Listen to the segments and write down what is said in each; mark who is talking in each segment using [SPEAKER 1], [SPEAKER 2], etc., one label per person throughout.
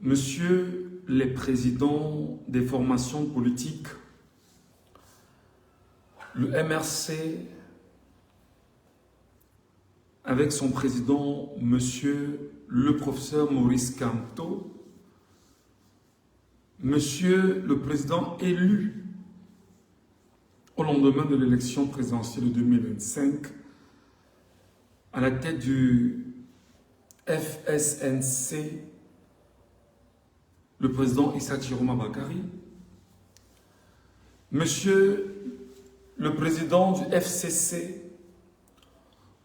[SPEAKER 1] Monsieur les présidents des formations politiques, le MRC, avec son président, Monsieur le professeur Maurice Kamto, Monsieur le président élu au lendemain de l'élection présidentielle de 2025, à la tête du FSNC, le président Issa Chiroma Bakari, Monsieur le président du FCC,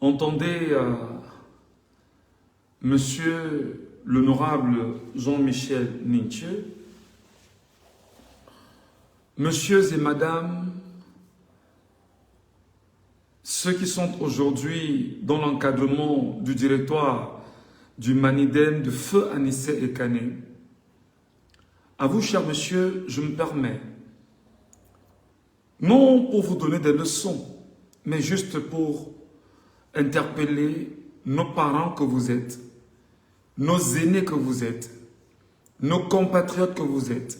[SPEAKER 1] entendez Monsieur l'honorable Jean-Michel Ninche, Messieurs et Madame, ceux qui sont aujourd'hui dans l'encadrement du directoire du Manidem de Feu Anissé et Kané, à vous, chers messieurs, je me permets, non pour vous donner des leçons, mais juste pour interpeller nos parents que vous êtes, nos aînés que vous êtes, nos compatriotes que vous êtes,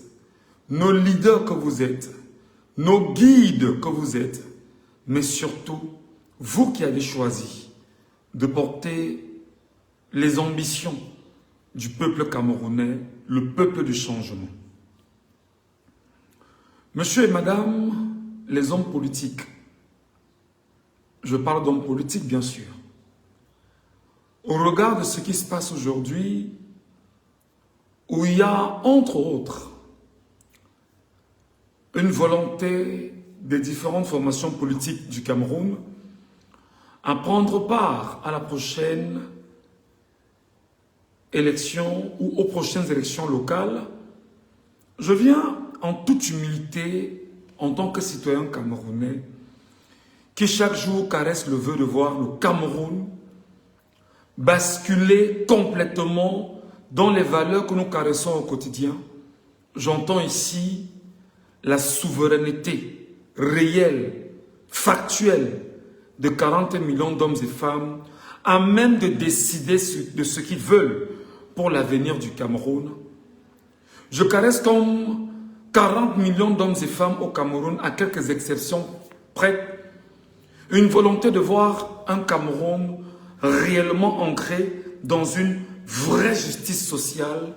[SPEAKER 1] nos leaders que vous êtes, nos guides que vous êtes, mais surtout, vous qui avez choisi de porter les ambitions du peuple camerounais, le peuple du changement. Monsieur et madame, les hommes politiques, je parle d'hommes politiques bien sûr, au regard de ce qui se passe aujourd'hui, où il y a entre autres une volonté des différentes formations politiques du Cameroun à prendre part à la prochaine élection ou aux prochaines élections locales, je viens en toute humilité, en tant que citoyen camerounais, qui chaque jour caresse le vœu de voir le Cameroun basculer complètement dans les valeurs que nous caressons au quotidien. J'entends ici la souveraineté réelle, factuelle de 40 millions d'hommes et femmes à même de décider de ce qu'ils veulent pour l'avenir du Cameroun. Je caresse comme 40 millions d'hommes et femmes au Cameroun, à quelques exceptions près, une volonté de voir un Cameroun réellement ancré dans une vraie justice sociale.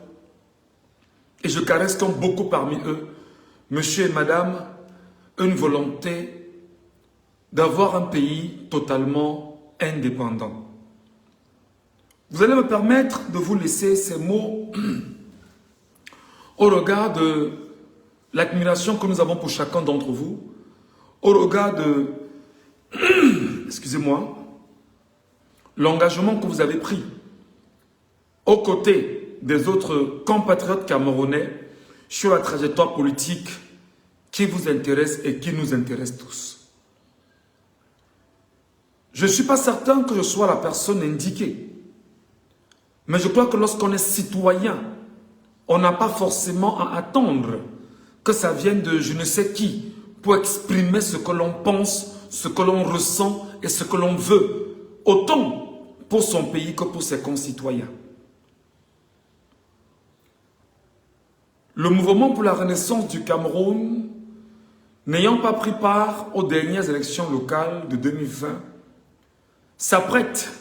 [SPEAKER 1] Et je caresse comme beaucoup parmi eux, monsieur et madame, une volonté d'avoir un pays totalement indépendant. Vous allez me permettre de vous laisser ces mots au regard de l'admiration que nous avons pour chacun d'entre vous, au regard de, excusez-moi, l'engagement que vous avez pris aux côtés des autres compatriotes camerounais sur la trajectoire politique qui vous intéresse et qui nous intéresse tous. Je ne suis pas certain que je sois la personne indiquée, mais je crois que lorsqu'on est citoyen, on n'a pas forcément à attendre que ça vienne de je ne sais qui pour exprimer ce que l'on pense, ce que l'on ressent et ce que l'on veut, autant pour son pays que pour ses concitoyens. Le mouvement pour la renaissance du Cameroun, n'ayant pas pris part aux dernières élections locales de 2020, s'apprête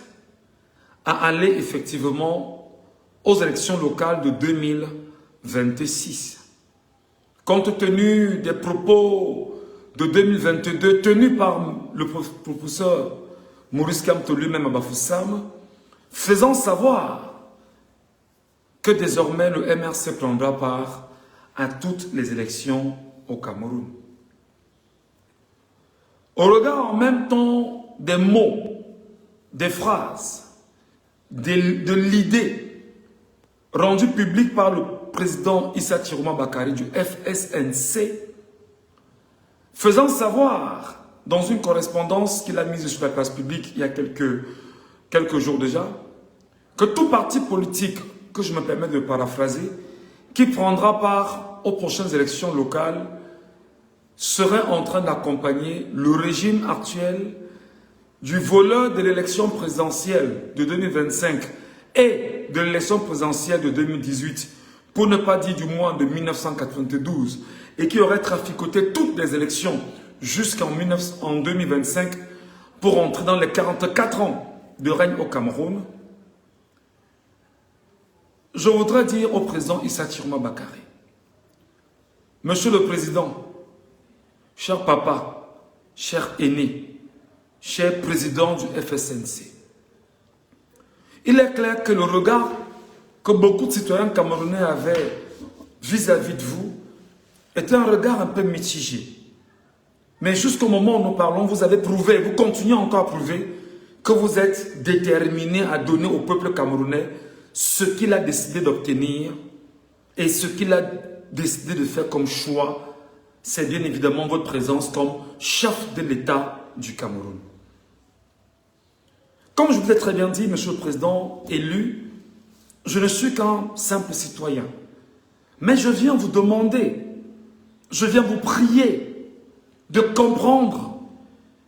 [SPEAKER 1] à aller effectivement aux élections locales de 2026. Compte tenu des propos de 2022 tenus par le professeur Maurice Kamto lui-même à Bafoussam, faisant savoir que désormais le MRC prendra part à toutes les élections au Cameroun. Au regard en même temps des mots, des phrases, de l'idée rendue publique par le président Issa Chiroma Bakari du FSNC, faisant savoir dans une correspondance qu'il a mise sur la place publique il y a quelques jours déjà, que tout parti politique, que je me permets de paraphraser, qui prendra part aux prochaines élections locales, serait en train d'accompagner le régime actuel du voleur de l'élection présidentielle de 2025 et de l'élection présidentielle de 2018 pour ne pas dire du moins de 1992, et qui aurait traficoté toutes les élections jusqu'en 2025 pour entrer dans les 44 ans de règne au Cameroun, je voudrais dire au président Issa Chiroma Bakary, Monsieur le Président, cher papa, cher aîné, cher président du FSNC, il est clair que le regard que beaucoup de citoyens camerounais avaient vis-à-vis de vous était un regard un peu mitigé. Mais jusqu'au moment où nous parlons, vous avez prouvé, vous continuez encore à prouver que vous êtes déterminé à donner au peuple camerounais ce qu'il a décidé d'obtenir et ce qu'il a décidé de faire comme choix, c'est bien évidemment votre présence comme chef de l'État du Cameroun. Comme je vous ai très bien dit, Monsieur le Président élu, je ne suis qu'un simple citoyen. Mais je viens vous demander, je viens vous prier de comprendre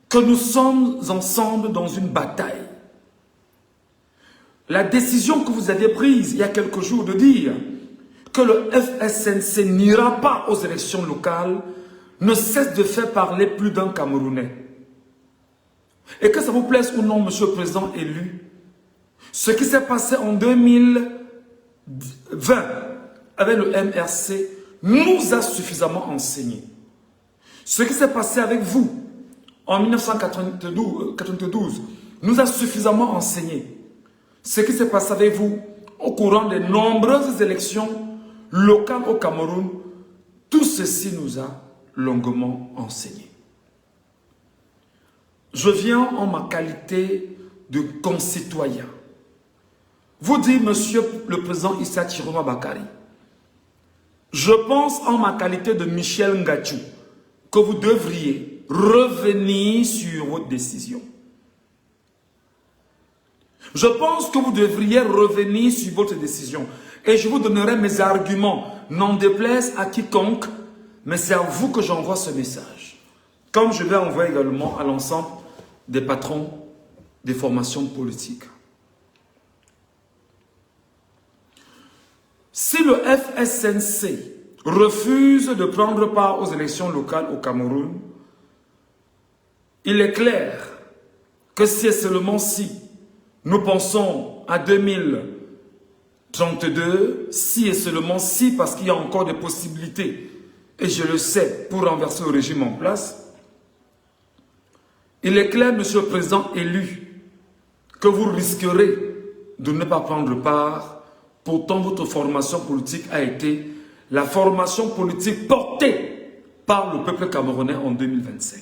[SPEAKER 1] que nous sommes ensemble dans une bataille. La décision que vous aviez prise il y a quelques jours de dire que le FSNC n'ira pas aux élections locales ne cesse de faire parler plus d'un Camerounais. Et que ça vous plaise ou non, Monsieur le Président élu, ce qui s'est passé en 2020 avec le MRC nous a suffisamment enseigné. Ce qui s'est passé avec vous en 1992 nous a suffisamment enseigné. Ce qui s'est passé avec vous au courant des nombreuses élections locales au Cameroun, tout ceci nous a longuement enseigné. Je viens en ma qualité de concitoyen vous dire, Monsieur le Président Issa Chiroma Bakary, je pense en ma qualité de Michel Ngachou que vous devriez revenir sur votre décision. Je pense que vous devriez revenir sur votre décision. Et je vous donnerai mes arguments, n'en déplaise à quiconque, mais c'est à vous que j'envoie ce message. Comme je vais envoyer également à l'ensemble des patrons des formations politiques. Si le FSNC refuse de prendre part aux élections locales au Cameroun, il est clair que si et seulement si nous pensons à 2032, si et seulement si, parce qu'il y a encore des possibilités, et je le sais, pour renverser le régime en place, il est clair, Monsieur le Président élu, que vous risquerez de ne pas prendre part. Pourtant, votre formation politique a été la formation politique portée par le peuple camerounais en 2025.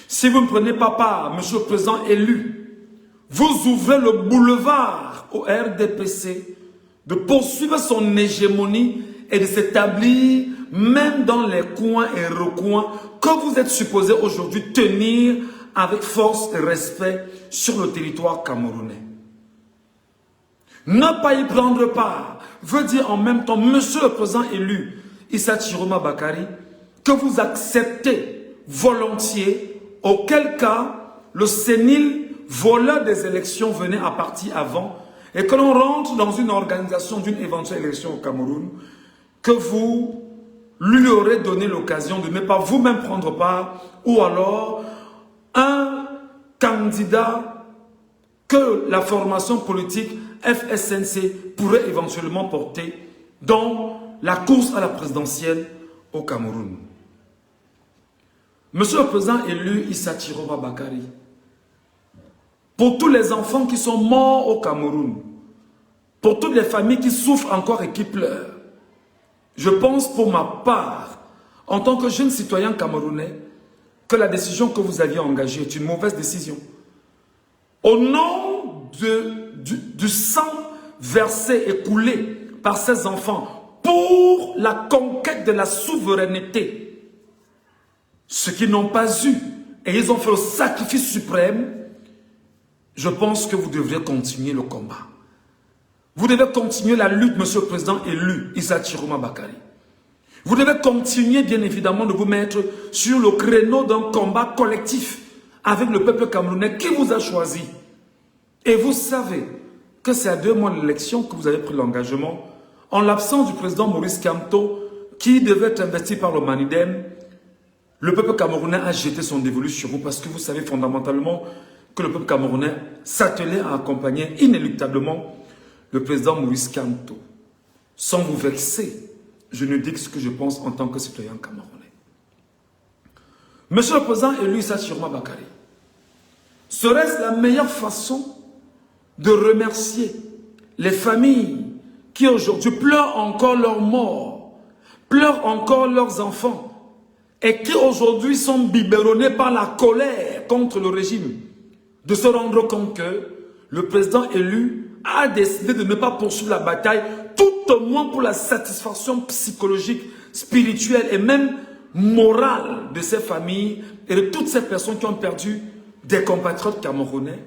[SPEAKER 1] Si vous ne prenez pas part, Monsieur le Président élu, vous ouvrez le boulevard au RDPC de poursuivre son hégémonie et de s'établir même dans les coins et recoins que vous êtes supposé aujourd'hui tenir avec force et respect sur le territoire camerounais. Ne pas y prendre part veut dire en même temps, Monsieur le Président élu, Issa Chiroma Bakary, que vous acceptez volontiers, auquel cas le sénile voleur des élections venait à partir avant, et que l'on rentre dans une organisation d'une éventuelle élection au Cameroun, que vous lui aurez donné l'occasion de ne pas vous-même prendre part, ou alors un candidat que la formation politique FSNC pourrait éventuellement porter dans la course à la présidentielle au Cameroun. Monsieur le Président élu Issa Chiroma Bakary, pour tous les enfants qui sont morts au Cameroun, pour toutes les familles qui souffrent encore et qui pleurent, je pense pour ma part, en tant que jeune citoyen camerounais, que la décision que vous aviez engagée est une mauvaise décision. Au nom du sang versé et coulé par ces enfants pour la conquête de la souveraineté, ceux qui n'ont pas eu, et ils ont fait le sacrifice suprême, je pense que vous devriez continuer le combat. Vous devez continuer la lutte, Monsieur le Président élu, Issa Chiroma Bakary. Vous devez continuer, bien évidemment, de vous mettre sur le créneau d'un combat collectif avec le peuple camerounais qui vous a choisi. Et vous savez que c'est à 2 mois de l'élection que vous avez pris l'engagement, en l'absence du président Maurice Kamto, qui devait être investi par le Manidem, le peuple camerounais a jeté son dévolu sur vous parce que vous savez fondamentalement que le peuple camerounais s'attelait à accompagner inéluctablement le président Maurice Kamto. Sans vous vexer, je ne dis que ce que je pense en tant que citoyen camerounais. Monsieur le président élu Issa Chiroma Bakary, serait-ce la meilleure façon de remercier les familles qui aujourd'hui pleurent encore leurs morts, pleurent encore leurs enfants, et qui aujourd'hui sont biberonnés par la colère contre le régime, de se rendre compte que le président élu a décidé de ne pas poursuivre la bataille, tout au moins pour la satisfaction psychologique, spirituelle et même morale de ces familles et de toutes ces personnes qui ont perdu des compatriotes camerounais.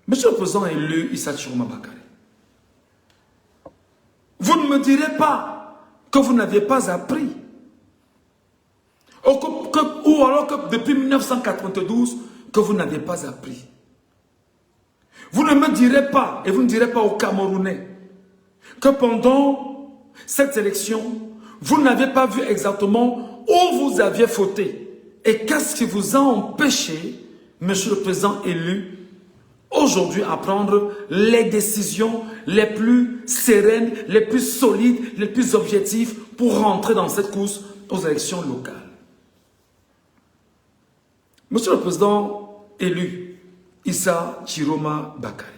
[SPEAKER 1] Monsieur le président élu Issa Chiroma Bakary, vous ne me direz pas que vous n'aviez pas appris, ou alors que depuis 1992 que vous n'aviez pas appris. Vous ne me direz pas, et vous ne direz pas aux Camerounais, que pendant cette élection, vous n'avez pas vu exactement où vous aviez fauté. Et qu'est-ce qui vous a empêché, monsieur le président élu, aujourd'hui à prendre les décisions les plus sereines, les plus solides, les plus objectives pour rentrer dans cette course aux élections locales. Monsieur le président élu, Issa Chiroma Bakary,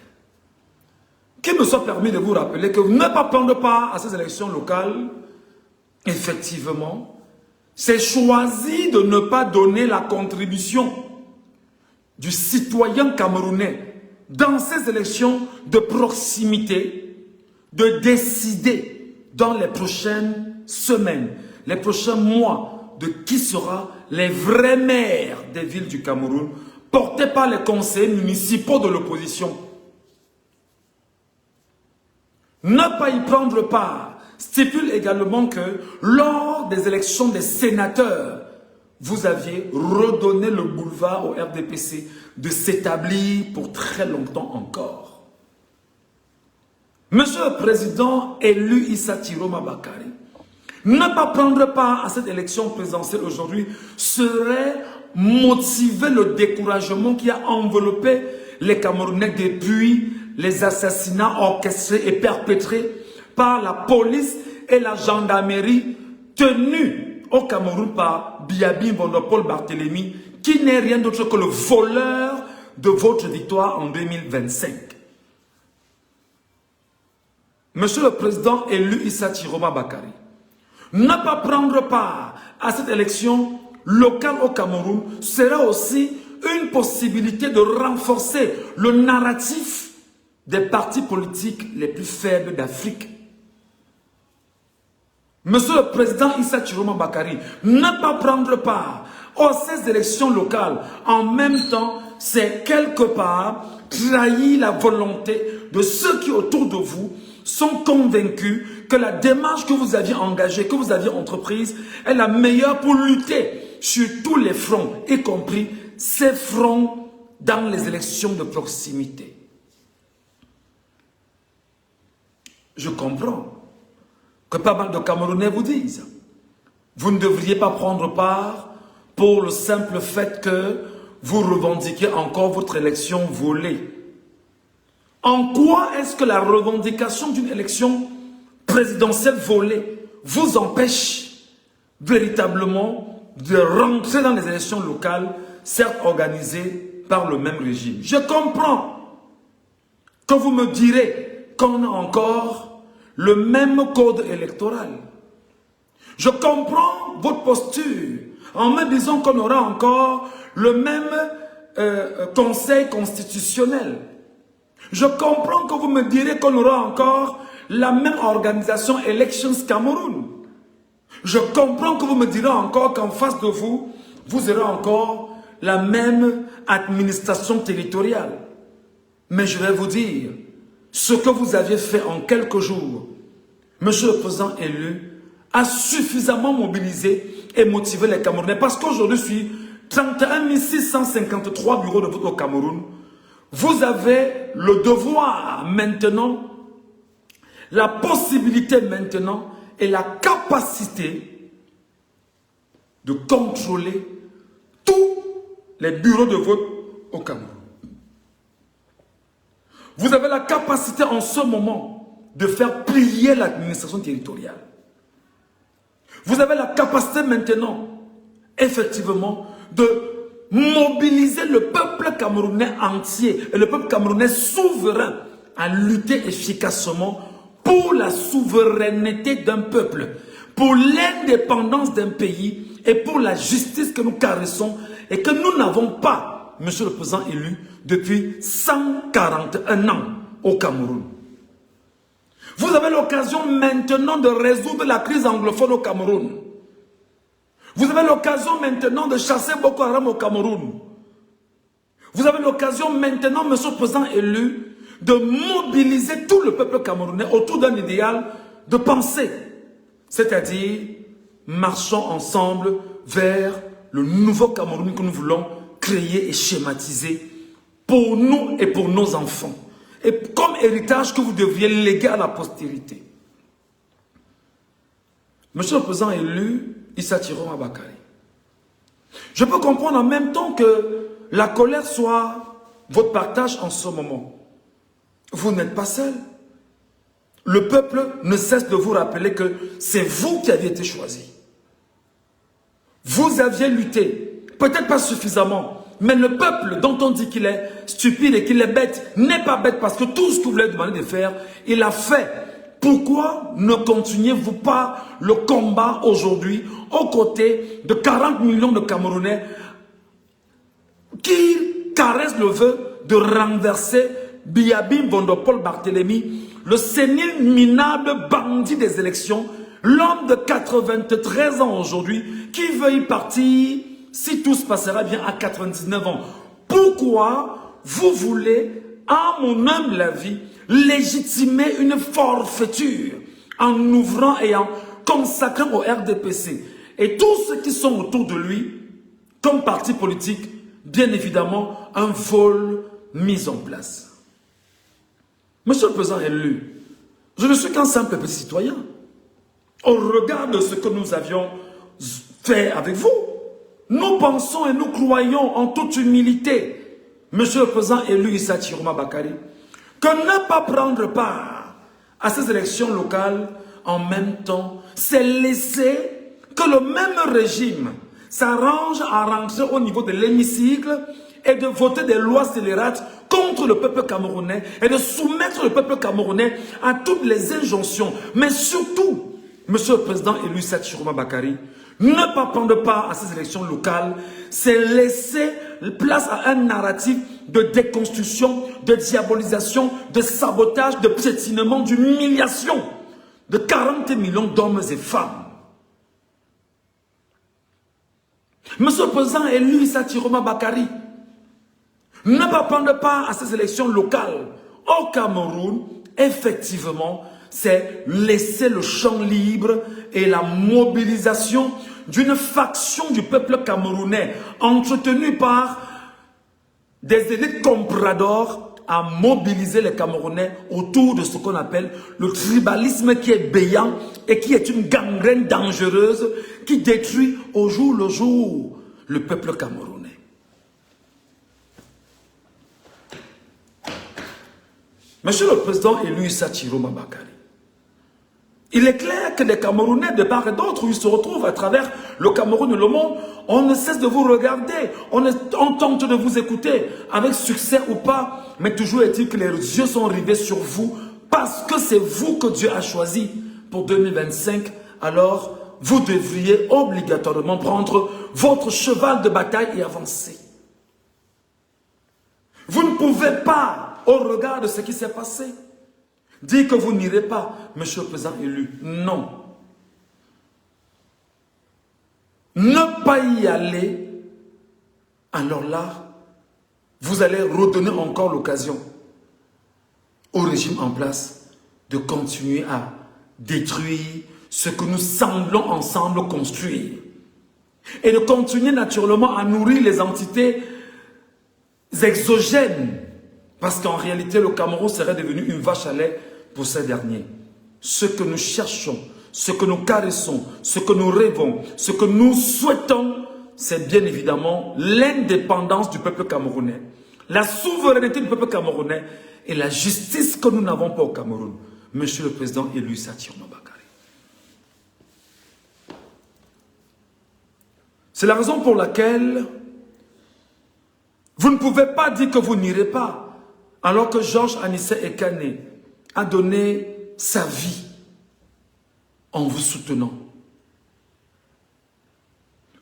[SPEAKER 1] qu'il me soit permis de vous rappeler que ne pas prendre part à ces élections locales, effectivement, c'est choisi de ne pas donner la contribution du citoyen camerounais dans ces élections de proximité, de décider dans les prochaines semaines, les prochains mois, de qui sera les vrais maires des villes du Cameroun, portés par les conseillers municipaux de l'opposition. Ne pas y prendre part stipule également que lors des élections des sénateurs, vous aviez redonné le boulevard au RDPC de s'établir pour très longtemps encore. Monsieur le président élu Issa Chiroma Bakary, ne pas prendre part à cette élection présidentielle aujourd'hui serait motiver le découragement qui a enveloppé les Camerounais depuis les assassinats orchestrés et perpétrés par la police et la gendarmerie tenue au Cameroun par Biabi Vondopol Barthélemy, qui n'est rien d'autre que le voleur de votre victoire en 2025. Monsieur le président élu Issa Chiroma Bakary, ne pas prendre part à cette élection locale au Cameroun sera aussi une possibilité de renforcer le narratif des partis politiques les plus faibles d'Afrique. Monsieur le président Issa Chiroma Bakary, ne pas prendre part à ces élections locales en même temps, c'est quelque part trahir la volonté de ceux qui autour de vous sont convaincus que la démarche que vous aviez engagée, que vous aviez entreprise, est la meilleure pour lutter sur tous les fronts, y compris ces fronts dans les élections de proximité. Je comprends que pas mal de Camerounais vous disent vous ne devriez pas prendre part pour le simple fait que vous revendiquez encore votre élection volée. En quoi est-ce que la revendication d'une élection présidentielle volée vous empêche véritablement de rentrer dans les élections locales, certes organisées par le même régime? Je comprends que vous me direz qu'on a encore le même code électoral. Je comprends votre posture en me disant qu'on aura encore le même conseil constitutionnel. Je comprends que vous me direz qu'on aura encore la même organisation Elections Cameroun. Je comprends que vous me direz encore qu'en face de vous, vous aurez encore la même administration territoriale. Mais je vais vous dire, ce que vous aviez fait en quelques jours, monsieur le président élu, a suffisamment mobilisé et motivé les Camerounais. Parce qu'aujourd'hui, sur 31 653 bureaux de vote au Cameroun, vous avez le devoir maintenant, la possibilité maintenant et la capacité de contrôler tous les bureaux de vote au Cameroun. Vous avez la capacité en ce moment de faire plier l'administration territoriale. Vous avez la capacité maintenant, effectivement, de mobiliser le peuple camerounais entier et le peuple camerounais souverain à lutter efficacement pour la souveraineté d'un peuple, pour l'indépendance d'un pays et pour la justice que nous caressons et que nous n'avons pas, monsieur le président élu, depuis 141 ans au Cameroun. Vous avez l'occasion maintenant de résoudre la crise anglophone au Cameroun. Vous avez l'occasion maintenant de chasser Boko Haram au Cameroun. Vous avez l'occasion maintenant, monsieur le président élu, de mobiliser tout le peuple camerounais autour d'un idéal de pensée. C'est-à-dire, marchons ensemble vers le nouveau Cameroun que nous voulons créer et schématiser pour nous et pour nos enfants. Et comme héritage que vous devriez léguer à la postérité. Monsieur le président élu, Issa Chiroma Bakary, je peux comprendre en même temps que la colère soit votre partage en ce moment. Vous n'êtes pas seul. Le peuple ne cesse de vous rappeler que c'est vous qui aviez été choisi. Vous aviez lutté, peut-être pas suffisamment, mais le peuple dont on dit qu'il est stupide et qu'il est bête, n'est pas bête parce que tout ce que vous voulez demander de faire, il a fait. Pourquoi ne continuez-vous pas le combat aujourd'hui aux côtés de 40 millions de Camerounais qui caressent le vœu de renverser Biabim Vondopol Barthélemy, le sénile minable bandit des élections, l'homme de 93 ans aujourd'hui, qui veut y partir si tout se passera bien à 99 ans. Pourquoi vous voulez, à mon humble avis, légitimer une forfaiture en ouvrant et en consacrant au RDPC et tous ceux qui sont autour de lui, comme parti politique, bien évidemment, un vol mis en place. Monsieur le président élu, je ne suis qu'un simple petit citoyen. Au regard de ce que nous avions fait avec vous, nous pensons et nous croyons en toute humilité, monsieur le président élu Issa Chiroma Bakary, que ne pas prendre part à ces élections locales en même temps, c'est laisser que le même régime s'arrange à rentrer au niveau de l'hémicycle et de voter des lois scélérates contre le peuple camerounais et de soumettre le peuple camerounais à toutes les injonctions. Mais surtout, monsieur le président élu Issa Chiroma Bakary, ne pas prendre part à ces élections locales, c'est laisser place à un narratif de déconstruction, de diabolisation, de sabotage, de piétinement, d'humiliation de 40 millions d'hommes et femmes. Monsieur le président élu Issa Chiroma Bakary, ne pas prendre part à ces élections locales au Cameroun, effectivement, c'est laisser le champ libre et la mobilisation d'une faction du peuple camerounais entretenue par des élites compradors à mobiliser les Camerounais autour de ce qu'on appelle le tribalisme qui est béant et qui est une gangrène dangereuse qui détruit au jour le jour le peuple camerounais. Monsieur le président élu Issa Chiroma Bakary, il est clair que les Camerounais de part et d'autre, où ils se retrouvent à travers le Cameroun et le monde, on ne cesse de vous regarder, on tente de vous écouter, avec succès ou pas, mais toujours est-il que les yeux sont rivés sur vous, parce que c'est vous que Dieu a choisi pour 2025, alors vous devriez obligatoirement prendre votre cheval de bataille et avancer. Vous ne pouvez pas, au regard de ce qui s'est passé, dire que vous n'irez pas, monsieur le président élu. Non. Ne pas y aller, alors là, vous allez redonner encore l'occasion au régime en place de continuer à détruire ce que nous semblons ensemble construire. Et de continuer naturellement à nourrir les entités exogènes Parce qu'en réalité, le Cameroun serait devenu une vache à lait pour ces derniers. Ce que nous cherchons, ce que nous caressons, ce que nous rêvons, ce que nous souhaitons, c'est bien évidemment l'indépendance du peuple camerounais, la souveraineté du peuple camerounais et la justice que nous n'avons pas au Cameroun. Monsieur le Président élu Issa Ciroma Bakary. C'est la raison pour laquelle vous ne pouvez pas dire que vous n'irez pas, alors que Georges Anissé Ekane a donné sa vie en vous soutenant.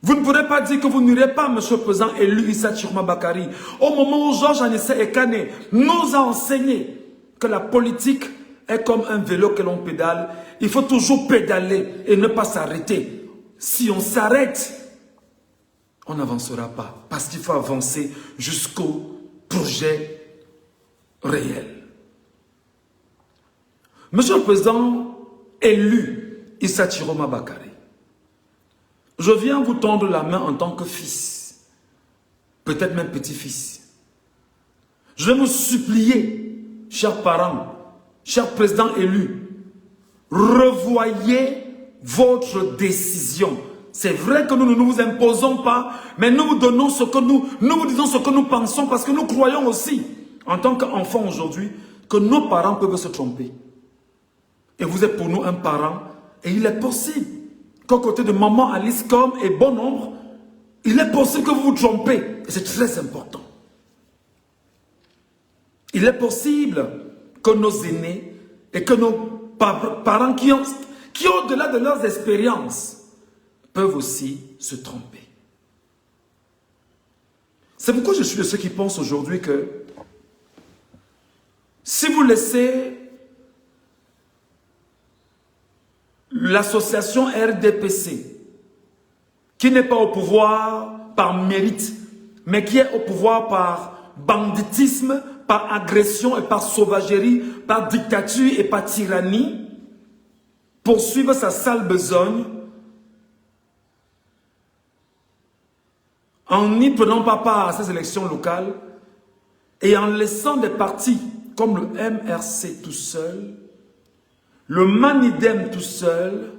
[SPEAKER 1] Vous ne pourrez pas dire que vous n'irez pas, Monsieur le Président élu Issa Ciroma Bakary, au moment où Georges Anissé Ekane nous a enseigné que la politique est comme un vélo que l'on pédale. Il faut toujours pédaler et ne pas s'arrêter. Si on s'arrête, on n'avancera pas, parce qu'il faut avancer jusqu'au projet réel. Monsieur le Président élu Issa Ciroma Bakary, je viens vous tendre la main en tant que fils, peut-être même petit-fils. Je vais vous supplier, chers parents, chers présidents élus, revoyez votre décision. C'est vrai que nous ne nous imposons pas, mais nous vous donnons ce que nous vous disons ce que nous pensons, parce que nous croyons aussi, en tant qu'enfants aujourd'hui, que nos parents peuvent se tromper. Et vous êtes pour nous un parent, et il est possible qu'à côté de maman Alice comme et bon nombre, il est possible que vous vous trompez. Et c'est très important. Il est possible que nos aînés et que nos parents qui au-delà de leurs expériences, peuvent aussi se tromper. C'est pourquoi je suis de ceux qui pensent aujourd'hui que si vous laissez l'association RDPC, qui n'est pas au pouvoir par mérite, mais qui est au pouvoir par banditisme, par agression et par sauvagerie, par dictature et par tyrannie, poursuivre sa sale besogne, en n'y prenant pas part à ces élections locales et en laissant des partis comme le MRC tout seul, le Manidem tout seul,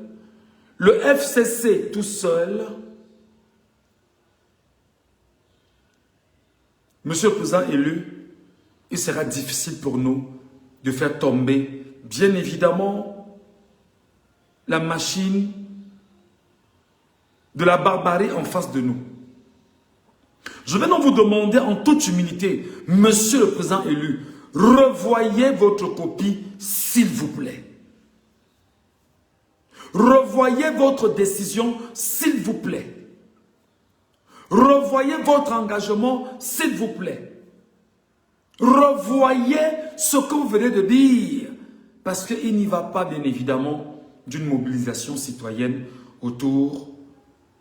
[SPEAKER 1] le FCC tout seul. Monsieur le Président élu, il sera difficile pour nous de faire tomber, bien évidemment, la machine de la barbarie en face de nous. Je vais donc vous demander en toute humilité, Monsieur le Président élu, revoyez votre copie, s'il vous plaît. Revoyez votre décision, s'il vous plaît. Revoyez votre engagement, s'il vous plaît. Revoyez ce que vous venez de dire, parce qu'il n'y va pas, bien évidemment, d'une mobilisation citoyenne autour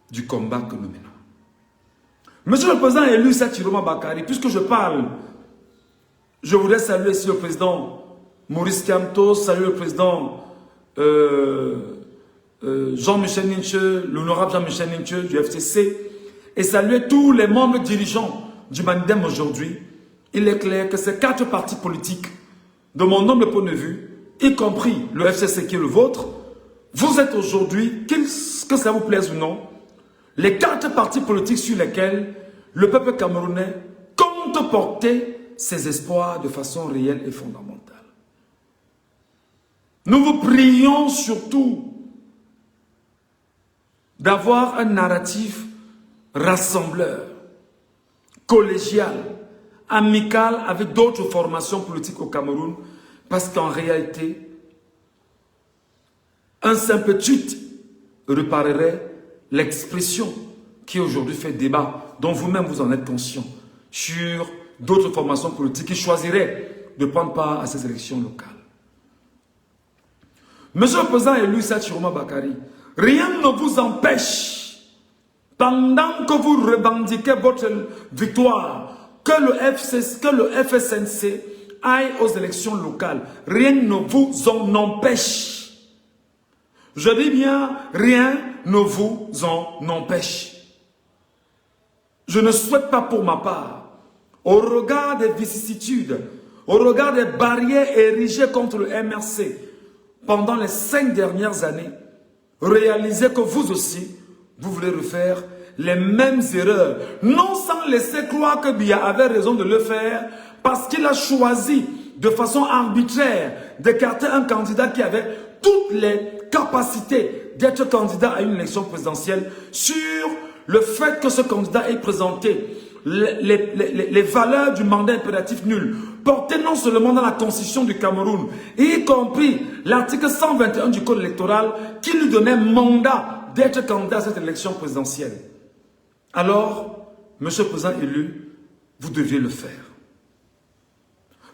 [SPEAKER 1] du combat que nous menons. Monsieur le Président élu Issa Ciroma Bakary, puisque je parle, je voudrais saluer ici le Président Maurice Kamto, saluer le Président Jean-Michel Ninche, l'honorable Jean-Michel Ninche du FCC, et saluer tous les membres dirigeants du Manidem aujourd'hui. Il est clair que ces 4 partis politiques, de mon humble point de vue, y compris le FCC qui est le vôtre, vous êtes aujourd'hui, que ça vous plaise ou non, les 4 partis politiques sur lesquels le peuple camerounais compte porter ses espoirs de façon réelle et fondamentale. Nous vous prions surtout d'avoir un narratif rassembleur, collégial, amical avec d'autres formations politiques au Cameroun, parce qu'en réalité, un simple tweet réparerait l'expression qui aujourd'hui fait débat, dont vous-même vous en êtes conscient, sur d'autres formations politiques qui choisiraient de prendre part à ces élections locales. Monsieur le Président élu Issa Ciroma Bakary, rien ne vous empêche, pendant que vous revendiquez votre victoire, que le FSNC aille aux élections locales. Rien ne vous en empêche. Je dis bien, rien ne vous en empêche. Je ne souhaite pas pour ma part, au regard des vicissitudes, au regard des barrières érigées contre le MRC pendant les 5 dernières années, réalisez que vous aussi, vous voulez refaire les mêmes erreurs, non sans laisser croire que Biya avait raison de le faire, parce qu'il a choisi de façon arbitraire d'écarter un candidat qui avait toutes les capacités d'être candidat à une élection présidentielle sur le fait que ce candidat ait présenté les valeurs du mandat impératif nul, portées non seulement dans la constitution du Cameroun, y compris l'article 121 du code électoral qui lui donnait mandat d'être candidat à cette élection présidentielle. Alors, monsieur le président élu, vous deviez le faire.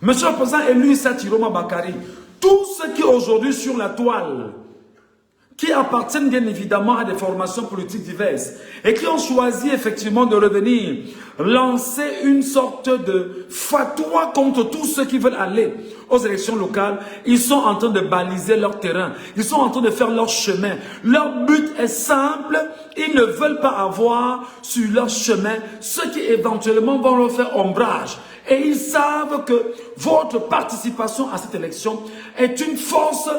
[SPEAKER 1] Monsieur le président élu Issa Chiroma Bakary, tous ceux qui aujourd'hui sur la toile, qui appartiennent bien évidemment à des formations politiques diverses et qui ont choisi effectivement de revenir lancer une sorte de fatwa contre tous ceux qui veulent aller aux élections locales, ils sont en train de baliser leur terrain, ils sont en train de faire leur chemin. Leur but est simple, ils ne veulent pas avoir sur leur chemin ceux qui éventuellement vont leur faire ombrage. Et ils savent que votre participation à cette élection est une force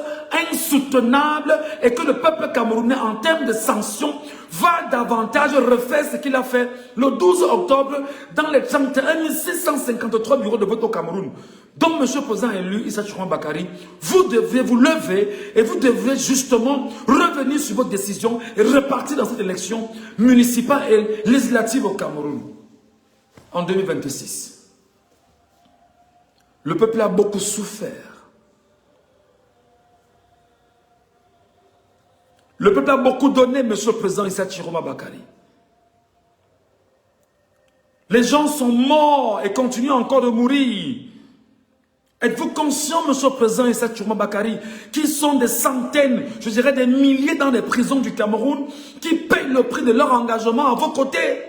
[SPEAKER 1] insoutenable et que le peuple camerounais, en termes de sanctions, va davantage refaire ce qu'il a fait le 12 octobre dans les 31 653 bureaux de vote au Cameroun. Donc, monsieur le président élu, Issa Chiroma Bakary, vous devez vous lever et vous devrez justement revenir sur votre décision et repartir dans cette élection municipale et législative au Cameroun en 2026. Le peuple a beaucoup souffert. Le peuple a beaucoup donné, monsieur le président Issa Chiroma Bakary. Les gens sont morts et continuent encore de mourir. Êtes-vous conscient, monsieur le président Issa Chiroma Bakary, qui sont des centaines, je dirais des milliers dans les prisons du Cameroun, qui payent le prix de leur engagement à vos côtés?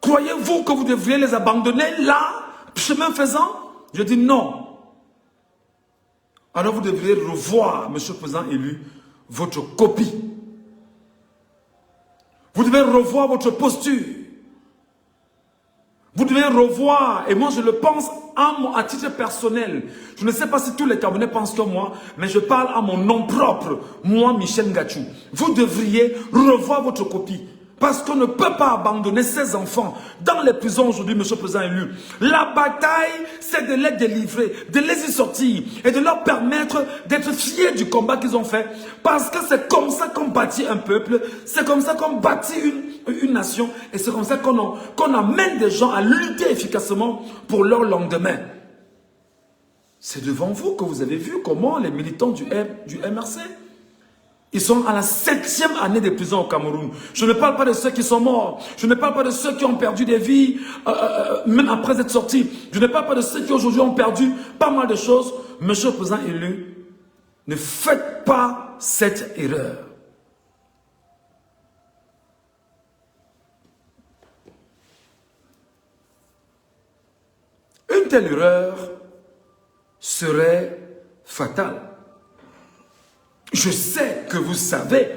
[SPEAKER 1] Croyez-vous que vous devriez les abandonner là, chemin faisant? Je dis non. Alors vous devriez revoir, monsieur le président élu, votre copie. Vous devez revoir votre posture. Vous devez revoir, et moi je le pense à titre personnel. Je ne sais pas si tous les Camerounais pensent comme moi, mais je parle à mon nom propre, moi Michel Ngachou. Vous devriez revoir votre copie. Parce qu'on ne peut pas abandonner ces enfants dans les prisons aujourd'hui, monsieur le président élu. La bataille, c'est de les délivrer, de les y sortir et de leur permettre d'être fiers du combat qu'ils ont fait. Parce que c'est comme ça qu'on bâtit un peuple, c'est comme ça qu'on bâtit une nation et c'est comme ça qu'on amène des gens à lutter efficacement pour leur lendemain. C'est devant vous que vous avez vu comment les militants du MRC, ils sont à la 7e année de prison au Cameroun. Je ne parle pas de ceux qui sont morts. Je ne parle pas de ceux qui ont perdu des vies, même après être sortis. Je ne parle pas de ceux qui aujourd'hui ont perdu pas mal de choses. Monsieur le président élu, ne faites pas cette erreur. Une telle erreur serait fatale. Je sais que vous savez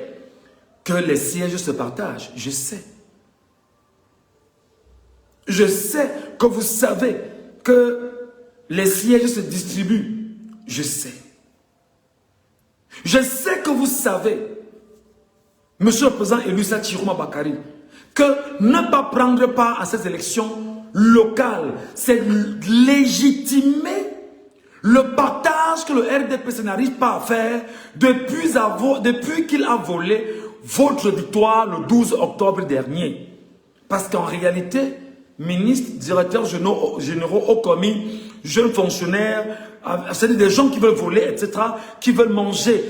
[SPEAKER 1] que les sièges se partagent. Je sais. Je sais que vous savez que les sièges se distribuent. Je sais. Je sais que vous savez, monsieur le président élu Issa Chiroma Bakary, que ne pas prendre part à ces élections locales, c'est légitimer le partage que le RDPC n'arrive pas à faire depuis qu'il a volé votre victoire le 12 octobre dernier. Parce qu'en réalité, ministres, directeurs généraux au commis, jeunes fonctionnaires, c'est-à-dire des gens qui veulent voler, etc., qui veulent manger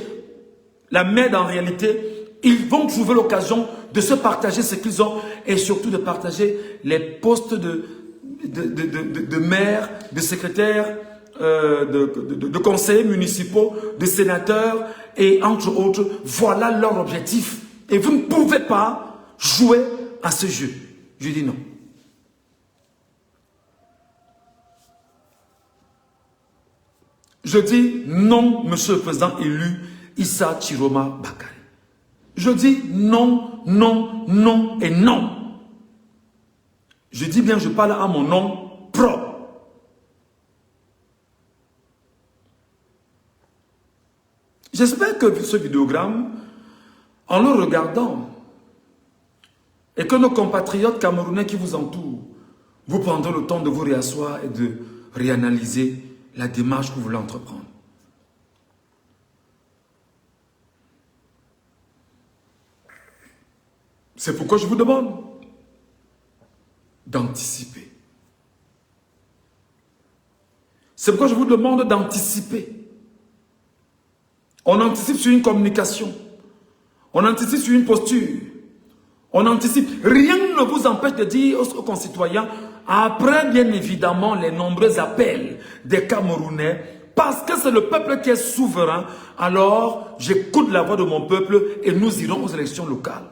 [SPEAKER 1] la merde en réalité, ils vont trouver l'occasion de se partager ce qu'ils ont et surtout de partager les postes de maire, de secrétaire, de conseillers municipaux, de sénateurs et entre autres, voilà leur objectif. Et vous ne pouvez pas jouer à ce jeu. Je dis non. Je dis non, monsieur le président élu Issa Chiroma Bakary. Je dis non, non, non et non. Je dis bien, je parle à mon nom propre. J'espère que ce vidéogramme, en le regardant, et que nos compatriotes camerounais qui vous entourent, vous prendrez le temps de vous réasseoir et de réanalyser la démarche que vous voulez entreprendre. C'est pourquoi je vous demande d'anticiper. C'est pourquoi je vous demande d'anticiper. On anticipe sur une communication. On anticipe sur une posture. On anticipe. Rien ne vous empêche de dire aux concitoyens, après bien évidemment les nombreux appels des Camerounais, parce que c'est le peuple qui est souverain, alors j'écoute la voix de mon peuple et nous irons aux élections locales.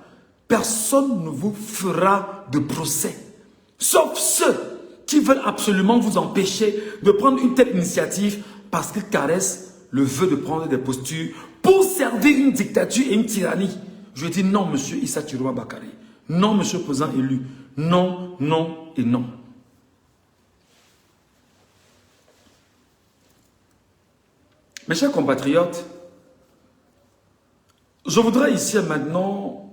[SPEAKER 1] Personne ne vous fera de procès. Sauf ceux qui veulent absolument vous empêcher de prendre une telle initiative parce qu'ils caressent le vœu de prendre des postures pour servir une dictature et une tyrannie. Je dis non, monsieur Issa Thiroua Bakary. Non, monsieur le président élu. Non, non et non. Mes chers compatriotes, je voudrais ici et maintenant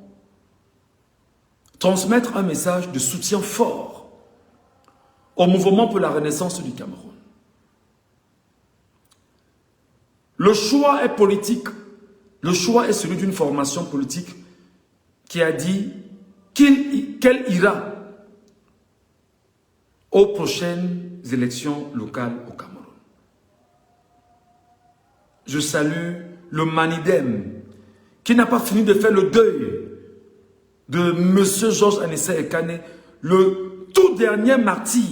[SPEAKER 1] transmettre un message de soutien fort au mouvement pour la renaissance du Cameroun. Le choix est politique. Le choix est celui d'une formation politique qui a dit qu'elle ira aux prochaines élections locales au Cameroun. Je salue le Manidem qui n'a pas fini de faire le deuil de M. Georges Anissa Ekane, le tout dernier martyr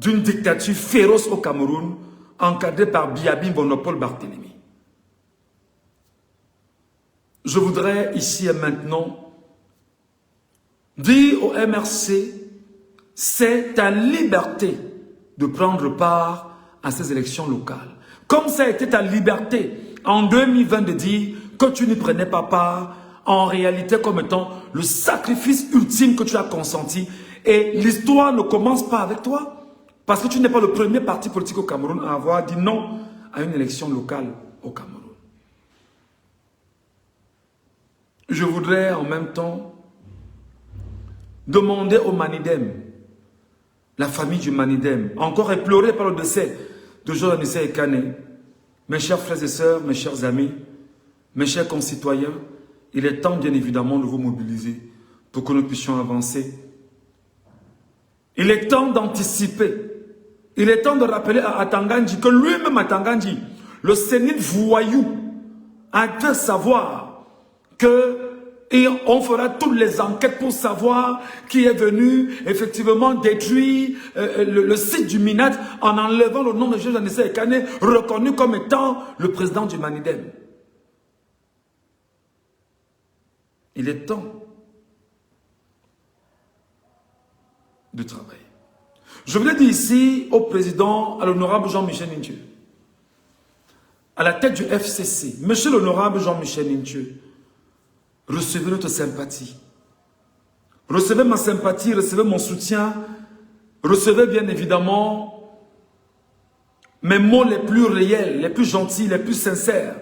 [SPEAKER 1] d'une dictature féroce au Cameroun, encadré par Biabi Bonopole Barthélemy. Je voudrais ici et maintenant dire au MRC, c'est ta liberté de prendre part à ces élections locales. Comme ça a été ta liberté en 2020 de dire que tu n'y prenais pas part, en réalité comme étant le sacrifice ultime que tu as consenti. Et l'histoire ne commence pas avec toi. Parce que tu n'es pas le premier parti politique au Cameroun à avoir dit non à une élection locale au Cameroun. Je voudrais en même temps demander au Manidem, la famille du Manidem, encore éplorée par le décès de Georges Anissa Ekane, mes chers frères et sœurs, mes chers amis, mes chers concitoyens, il est temps bien évidemment de vous mobiliser pour que nous puissions avancer. Il est temps d'anticiper. Il est temps de rappeler à Atangandji que lui-même Atangandji, le sénile voyou, a fait savoir que et on fera toutes les enquêtes pour savoir qui est venu effectivement détruire le site du Minat en enlevant le nom de Georges Anissa Ekane, reconnu comme étant le président du Manidem. Il est temps de travailler. Je voulais dire ici au président, à l'honorable Jean-Michel Nthieu, à la tête du FCC, monsieur l'honorable Jean-Michel Nthieu, recevez notre sympathie. Recevez ma sympathie, recevez mon soutien, recevez bien évidemment mes mots les plus réels, les plus gentils, les plus sincères,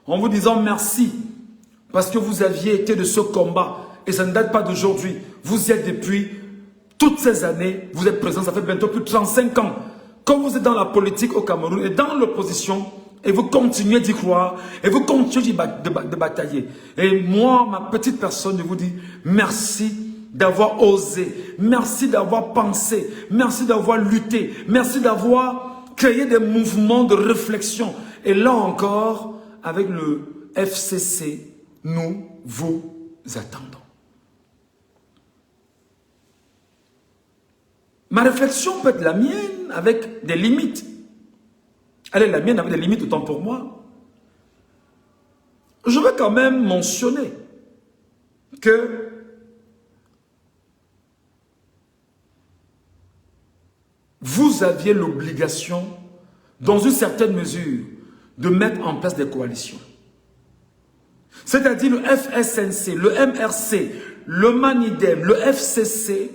[SPEAKER 1] en vous disant merci, parce que vous aviez été de ce combat, et ça ne date pas d'aujourd'hui, vous y êtes depuis toutes ces années, vous êtes présents, ça fait bientôt plus de 35 ans, quand vous êtes dans la politique au Cameroun et dans l'opposition, et vous continuez d'y croire, et vous continuez de batailler. Et moi, ma petite personne, je vous dis merci d'avoir osé, merci d'avoir pensé, merci d'avoir lutté, merci d'avoir créé des mouvements de réflexion. Et là encore, avec le FCC, nous vous attendons. Ma réflexion peut être la mienne avec des limites. Elle est la mienne avec des limites autant pour moi. Je veux quand même mentionner que vous aviez l'obligation, dans une certaine mesure, de mettre en place des coalitions. C'est-à-dire le FSNC, le MRC, le Manidem, le FCC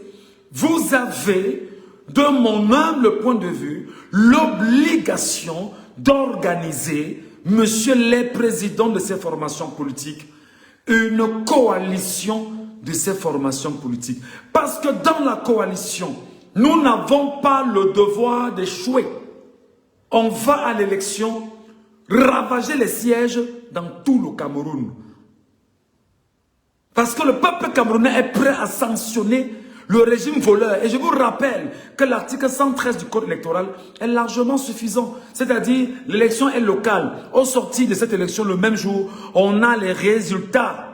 [SPEAKER 1] vous avez, de mon humble point de vue, l'obligation d'organiser, monsieur les présidents de ces formations politiques, une coalition de ces formations politiques. Parce que dans la coalition, nous n'avons pas le devoir d'échouer. On va à l'élection ravager les sièges dans tout le Cameroun. Parce que le peuple camerounais est prêt à sanctionner le régime voleur. Et je vous rappelle que l'article 113 du code électoral est largement suffisant. C'est-à-dire, l'élection est locale. Au sortir de cette élection, le même jour, on a les résultats.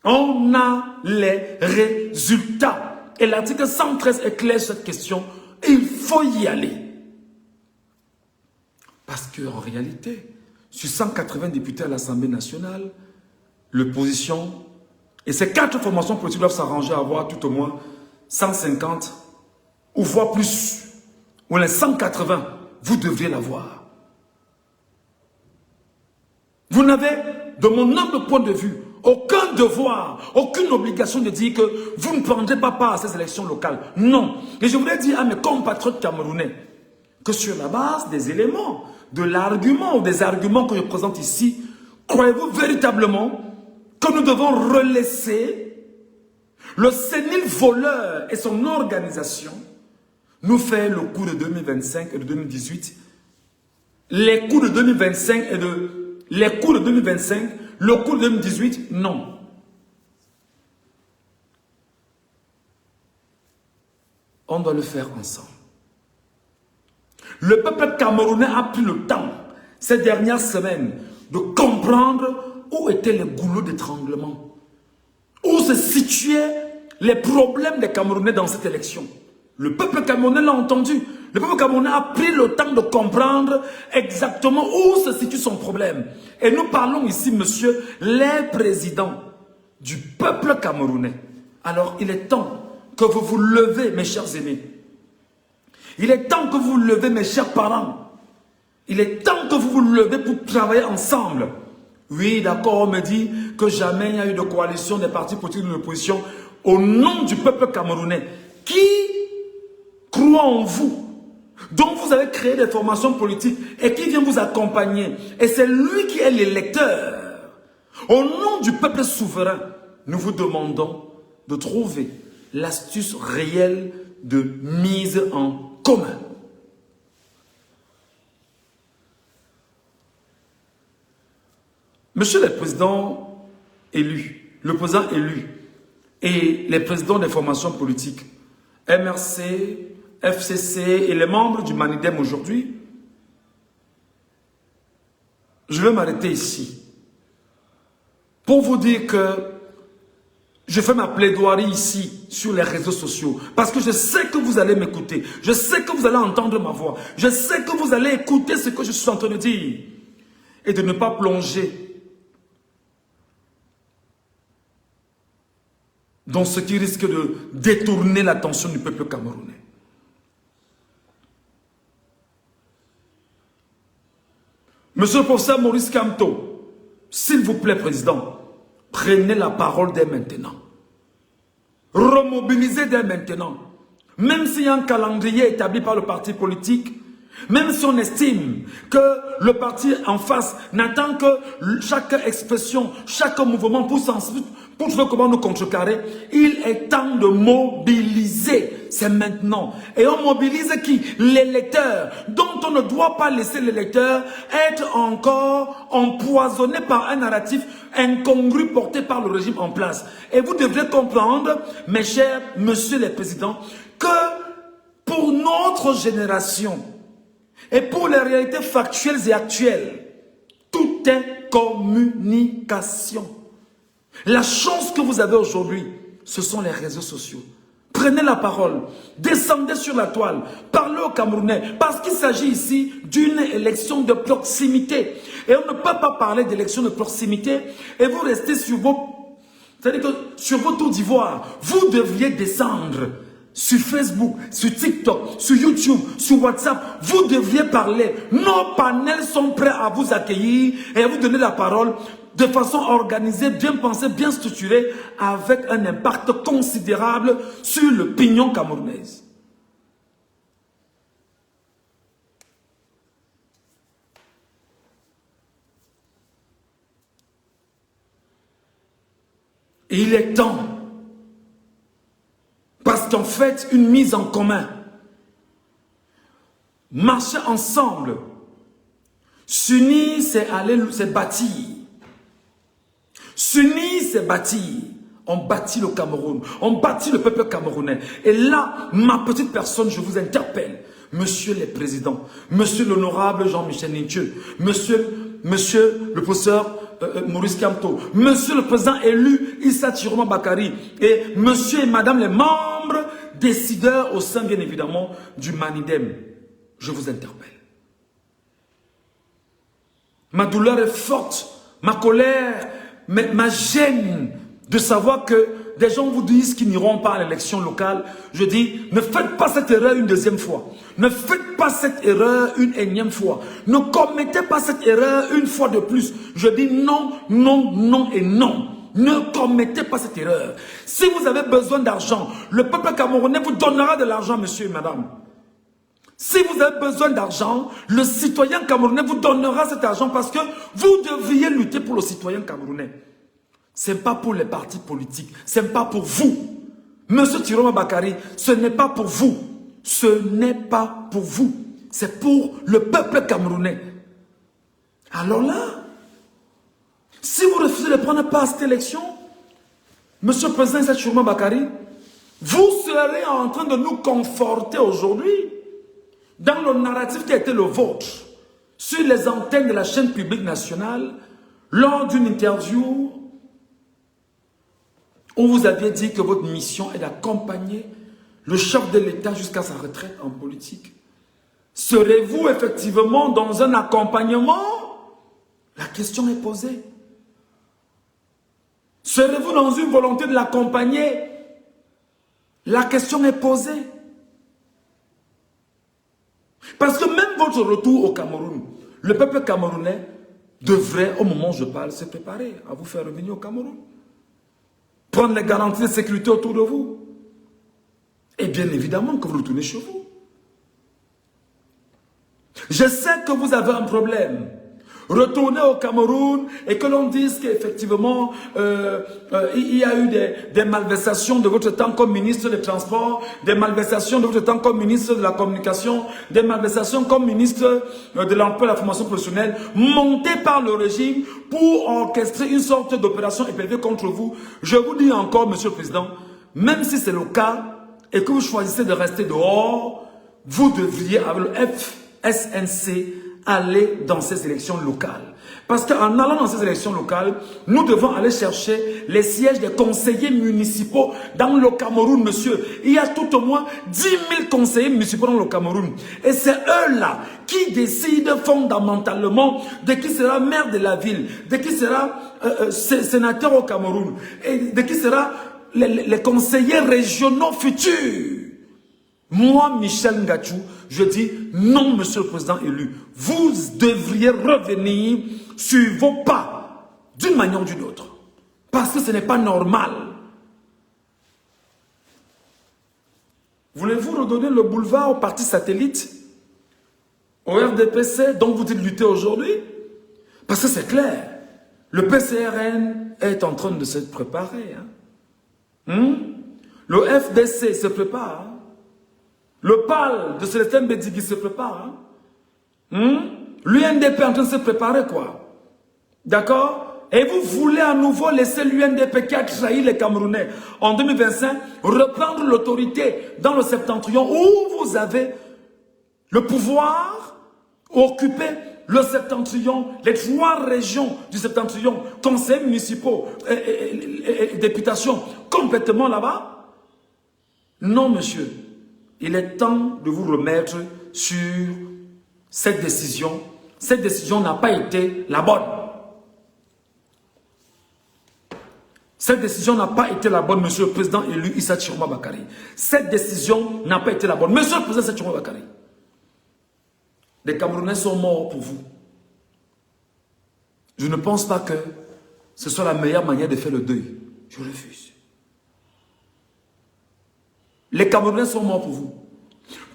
[SPEAKER 1] On a les résultats. Et l'article 113 éclaire cette question. Il faut y aller. Parce qu'en réalité, sur 180 députés à l'Assemblée nationale, l'opposition et ces 4 formations politiques doivent s'arranger à avoir tout au moins 150 ou voire plus. Ou les 180, vous devriez l'avoir. Vous n'avez, de mon humble point de vue, aucun devoir, aucune obligation de dire que vous ne prendrez pas part à ces élections locales. Non. Et je voudrais dire à mes compatriotes camerounais que sur la base des éléments, de l'argument ou des arguments que je présente ici, croyez-vous véritablement que nous devons relaisser le sénile voleur et son organisation nous faire le coup de 2025 et de 2018, les coups de 2025 et les coups de 2025, le coup de 2018, non. On doit le faire ensemble. Le peuple camerounais a pris le temps, ces dernières semaines, de comprendre où étaient les goulots d'étranglement, où se situaient les problèmes des Camerounais dans cette élection. Le peuple camerounais l'a entendu. Le peuple camerounais a pris le temps de comprendre exactement où se situe son problème. Et nous parlons ici, monsieur, les présidents du peuple camerounais. Alors, il est temps que vous vous levez, mes chers aînés. Il est temps que vous vous levez, mes chers parents. Il est temps que vous vous levez pour travailler ensemble. Oui, d'accord, on me dit que jamais il n'y a eu de coalition des partis politiques de l'opposition au nom du peuple camerounais. Qui croit en vous, dont vous avez créé des formations politiques et qui vient vous accompagner. Et c'est lui qui est l'électeur. Au nom du peuple souverain, nous vous demandons de trouver l'astuce réelle de mise en commun. Monsieur le président élu, le président élu et les présidents des formations politiques, MRC, FCC et les membres du Manidem aujourd'hui, je vais m'arrêter ici pour vous dire que je fais ma plaidoirie ici sur les réseaux sociaux parce que je sais que vous allez m'écouter, je sais que vous allez entendre ma voix, je sais que vous allez écouter ce que je suis en train de dire et de ne pas plonger dans ce qui risque de détourner l'attention du peuple camerounais. Monsieur le professeur Maurice Kamto, s'il vous plaît, président, prenez la parole dès maintenant. Remobilisez dès maintenant. Même s'il y a un calendrier établi par le parti politique, même si on estime que le parti en face n'attend que chaque expression, chaque mouvement pour trouver comment nous contrecarrer, il est temps de mobiliser. C'est maintenant. Et on mobilise qui? L'électeur, dont on ne doit pas laisser l'électeur être encore empoisonné par un narratif incongru porté par le régime en place. Et vous devrez comprendre, mes chers messieurs les présidents, que pour notre génération, et pour les réalités factuelles et actuelles, tout est communication. La chance que vous avez aujourd'hui, ce sont les réseaux sociaux. Prenez la parole, descendez sur la toile, parlez aux Camerounais, parce qu'il s'agit ici d'une élection de proximité. Et on ne peut pas parler d'élection de proximité et vous restez sur vos, c'est-à-dire que sur vos tours d'ivoire. Vous devriez descendre sur Facebook, sur TikTok, sur YouTube, sur WhatsApp, vous devriez parler. Nos panels sont prêts à vous accueillir et à vous donner la parole de façon organisée, bien pensée, bien structurée, avec un impact considérable sur l'opinion camerounaise. Et il est temps, parce qu'en fait, une mise en commun, marcher ensemble, s'unir, c'est aller, c'est bâtir. S'unir, c'est bâtir. On bâtit le Cameroun, on bâtit le peuple camerounais. Et là, ma petite personne, je vous interpelle, monsieur le président, monsieur l'honorable Jean-Michel Nintieu, monsieur le professeur Maurice Kamto, monsieur le président élu Issa Chiroma Bakari et monsieur et madame les membres décideurs au sein bien évidemment du Manidem, je vous interpelle. Ma douleur est forte, ma colère, ma gêne de savoir que des gens vous disent qu'ils n'iront pas à l'élection locale. Je dis, ne faites pas cette erreur une deuxième fois. Ne faites pas cette erreur une énième fois. Ne commettez pas cette erreur une fois de plus. Je dis non, non, non et non. Ne commettez pas cette erreur. Si vous avez besoin d'argent, le peuple camerounais vous donnera de l'argent, monsieur et madame. Si vous avez besoin d'argent, le citoyen camerounais vous donnera cet argent parce que vous devriez lutter pour le citoyen camerounais. Ce n'est pas pour les partis politiques, ce n'est pas pour vous. Monsieur Chiroma Bakari, ce n'est pas pour vous. Ce n'est pas pour vous. C'est pour le peuple camerounais. Alors là, si vous refusez de prendre part à cette élection, monsieur le président Issa Chiroma Bakari, vous serez en train de nous conforter aujourd'hui dans le narratif qui a été le vôtre sur les antennes de la chaîne publique nationale lors d'une interview où vous aviez dit que votre mission est d'accompagner le chef de l'État jusqu'à sa retraite en politique. Serez-vous effectivement dans un accompagnement? La question est posée. Serez-vous dans une volonté de l'accompagner? La question est posée. Parce que même votre retour au Cameroun, le peuple camerounais devrait, au moment où je parle, se préparer à vous faire revenir au Cameroun. Prendre les garanties de sécurité autour de vous. Et bien évidemment que vous retournez chez vous. Je sais que vous avez un problème. Retourner au Cameroun et que l'on dise qu'effectivement il y a eu des malversations de votre temps comme ministre des Transports, des malversations de votre temps comme ministre de la Communication, des malversations comme ministre de l'Emploi et de la Formation professionnelle, montées par le régime pour orchestrer une sorte d'opération épée contre vous. Je vous dis encore, monsieur le président, même si c'est le cas et que vous choisissez de rester dehors, vous devriez, avec le FSNC, aller dans ces élections locales. Parce qu'en allant dans ces élections locales, nous devons aller chercher les sièges des conseillers municipaux dans le Cameroun, monsieur. Il y a tout au moins 10 000 conseillers municipaux dans le Cameroun. Et c'est eux-là qui décident fondamentalement de qui sera maire de la ville, de qui sera sénateur au Cameroun, et de qui sera les conseillers régionaux futurs. Moi, Michel Ngachou, je dis non, monsieur le président élu. Vous devriez revenir sur vos pas d'une manière ou d'une autre. Parce que ce n'est pas normal. Voulez-vous redonner le boulevard au parti satellite, au RDPC, dont vous dites lutter aujourd'hui? Parce que c'est clair. Le PCRN est en train de se préparer. Le FDC se prépare. Le PAL de Célestin Bédigui se prépare. L'UNDP est en train de se préparer, quoi. D'accord? Et vous voulez à nouveau laisser l'UNDP qui a trahi les Camerounais en 2025 reprendre l'autorité dans le septentrion où vous avez le pouvoir occuper le septentrion, les 3 régions du septentrion, conseils municipaux et députations complètement là-bas? Non, monsieur. Il est temps de vous remettre sur cette décision. Cette décision n'a pas été la bonne. Cette décision n'a pas été la bonne, monsieur le président élu Issa Tchiroma Bakary. Cette décision n'a pas été la bonne. Monsieur le président Issa Tchiroma Bakary, les Camerounais sont morts pour vous. Je ne pense pas que ce soit la meilleure manière de faire le deuil. Je refuse. Les Camerounais sont morts pour vous.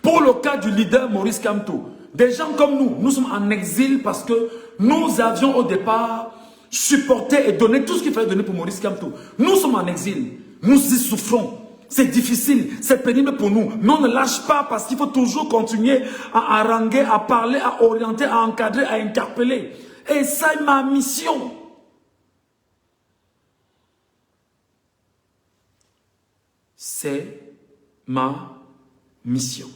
[SPEAKER 1] Pour le cas du leader Maurice Kamto, des gens comme nous, nous sommes en exil parce que nous avions au départ supporté et donné tout ce qu'il fallait donner pour Maurice Kamto. Nous sommes en exil. Nous y souffrons. C'est difficile, c'est pénible pour nous. Mais on ne lâche pas parce qu'il faut toujours continuer à haranguer, à parler, à orienter, à encadrer, à interpeller. Et ça est ma mission. C'est ma mission.